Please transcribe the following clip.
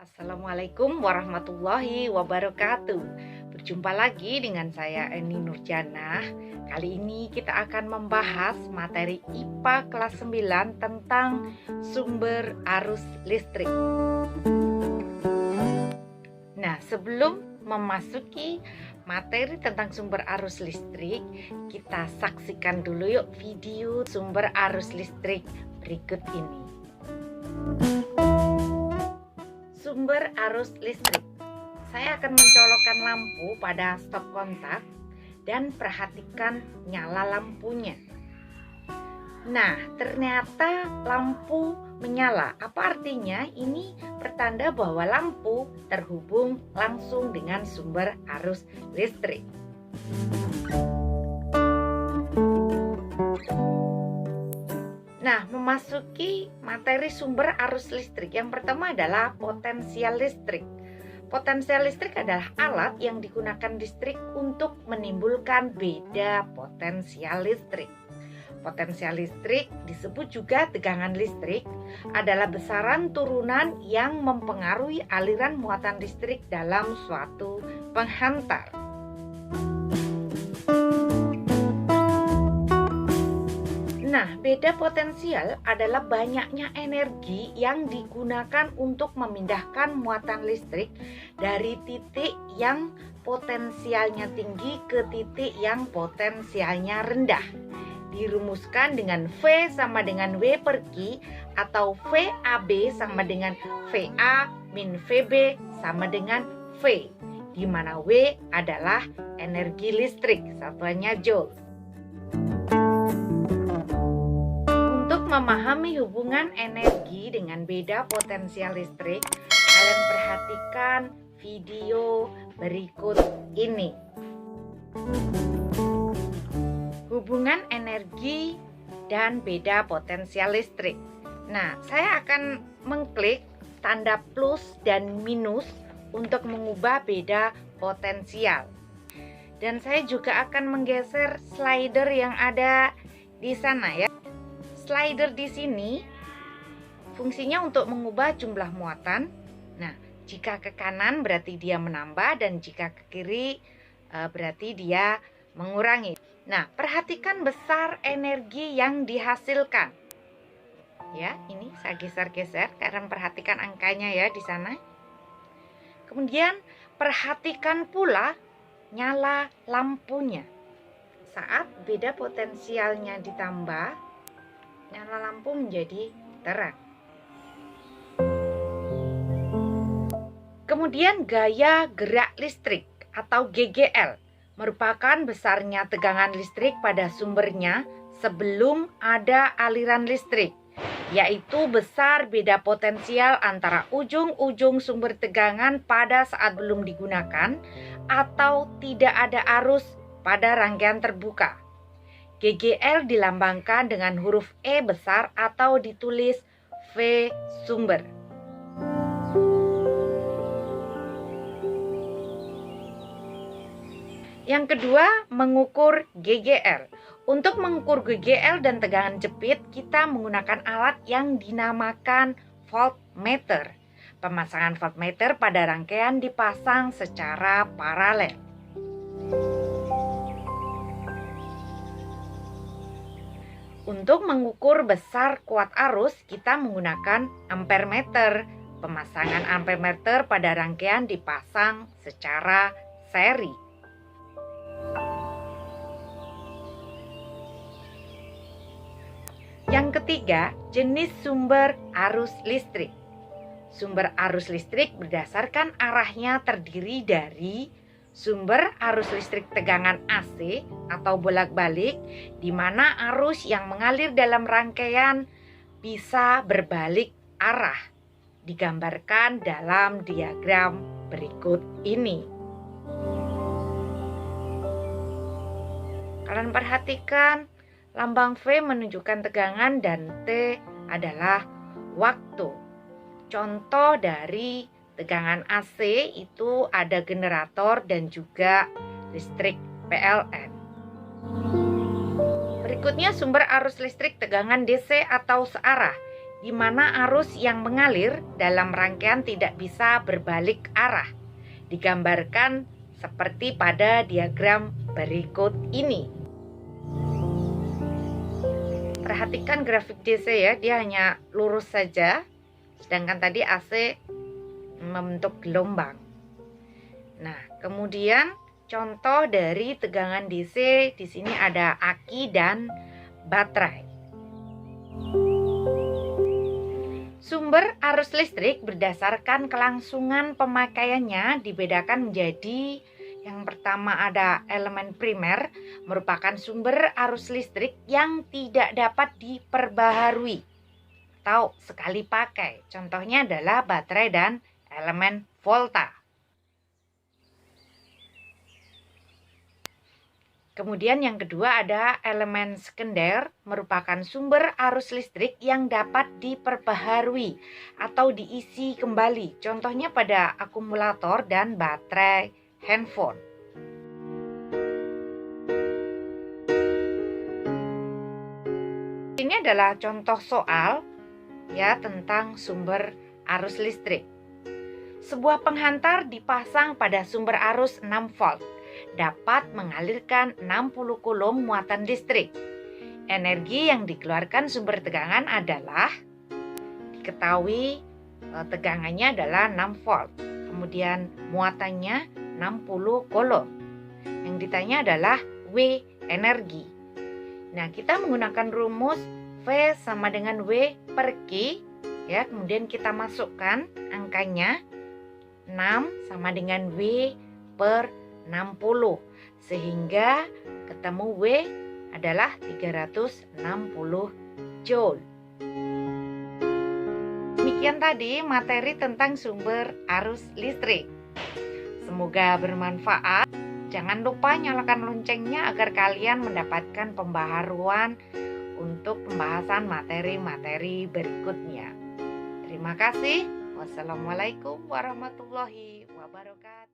Assalamualaikum warahmatullahi wabarakatuh. Berjumpa lagi dengan saya Eni Nurjanah. Kali ini kita akan membahas materi IPA kelas 9 tentang sumber arus listrik. Nah, sebelum memasuki materi tentang sumber arus listrik, kita saksikan dulu yuk video sumber arus listrik berikut ini. Sumber arus listrik. Saya akan mencolokkan lampu pada stop kontak dan perhatikan nyala lampunya. Nah, ternyata lampu menyala. Apa artinya? Ini pertanda bahwa lampu terhubung langsung dengan sumber arus listrik. Nah, memasuki materi sumber arus listrik, yang pertama adalah potensial listrik. Potensial listrik adalah alat yang digunakan listrik untuk menimbulkan beda potensial listrik. Potensial listrik disebut juga tegangan listrik, adalah besaran turunan yang mempengaruhi aliran muatan listrik dalam suatu penghantar. Nah, beda potensial adalah banyaknya energi yang digunakan untuk memindahkan muatan listrik dari titik yang potensialnya tinggi ke titik yang potensialnya rendah. Dirumuskan dengan V sama dengan W per Q atau VAB sama dengan VA min VB sama dengan V, di mana W adalah energi listrik, satuannya joule. Memahami hubungan energi dengan beda potensial listrik, kalian perhatikan video berikut ini. Hubungan energi dan beda potensial listrik. Nah, saya akan mengklik tanda plus dan minus untuk mengubah beda potensial. Dan saya juga akan menggeser slider yang ada di sana ya. Slider di sini fungsinya untuk mengubah jumlah muatan. Nah, jika ke kanan berarti dia menambah dan jika ke kiri berarti dia mengurangi. Nah, perhatikan besar energi yang dihasilkan. Ya, ini saya geser-geser karena perhatikan angkanya ya di sana. Kemudian perhatikan pula nyala lampunya. Saat beda potensialnya ditambah, nyala lampu menjadi terang. Kemudian gaya gerak listrik atau GGL merupakan besarnya tegangan listrik pada sumbernya sebelum ada aliran listrik, yaitu besar beda potensial antara ujung-ujung sumber tegangan pada saat belum digunakan atau tidak ada arus pada rangkaian terbuka. GGL dilambangkan dengan huruf E besar atau ditulis V sumber. Yang kedua, mengukur GGL. Untuk mengukur GGL dan tegangan jepit, kita menggunakan alat yang dinamakan voltmeter. Pemasangan voltmeter pada rangkaian dipasang secara paralel. Untuk mengukur besar kuat arus, kita menggunakan ampermeter. Pemasangan ampermeter pada rangkaian dipasang secara seri. Yang ketiga, jenis sumber arus listrik. Sumber arus listrik berdasarkan arahnya terdiri dari sumber arus listrik tegangan AC atau bolak-balik, di mana arus yang mengalir dalam rangkaian bisa berbalik arah, digambarkan dalam diagram berikut ini. Kalian perhatikan lambang V menunjukkan tegangan dan T adalah waktu. Contoh dari tegangan AC itu ada generator dan juga listrik PLN. Berikutnya sumber arus listrik tegangan DC atau searah. di mana arus yang mengalir dalam rangkaian tidak bisa berbalik arah. Digambarkan seperti pada diagram berikut ini. Perhatikan grafik DC ya, dia hanya lurus saja, sedangkan tadi AC membentuk gelombang. Nah, kemudian contoh dari tegangan DC, di sini ada aki dan baterai. Sumber arus listrik berdasarkan kelangsungan pemakaiannya dibedakan menjadi yang pertama ada elemen primer, merupakan sumber arus listrik yang tidak dapat diperbaharui atau sekali pakai. Contohnya adalah baterai dan elemen volta. Kemudian yang kedua ada elemen sekunder, merupakan sumber arus listrik yang dapat diperbaharui atau diisi kembali. Contohnya pada akumulator dan baterai handphone. Ini adalah contoh soal ya tentang sumber arus listrik. Sebuah penghantar dipasang pada sumber arus 6 volt. Dapat mengalirkan 60 kulum muatan listrik. Energi yang dikeluarkan sumber tegangan adalah diketahui tegangannya adalah 6 volt. Kemudian muatannya 60 kulum. Yang ditanya adalah W energi. Nah, kita menggunakan rumus V sama dengan W per Q ya, kemudian kita masukkan angkanya 6 sama dengan W per 60 sehingga ketemu W adalah 360 Joule. Demikian tadi materi tentang sumber arus listrik. Semoga bermanfaat. Jangan lupa nyalakan loncengnya agar kalian mendapatkan pembaharuan untuk pembahasan materi-materi berikutnya. Terima kasih. Wassalamualaikum warahmatullahi wabarakatuh.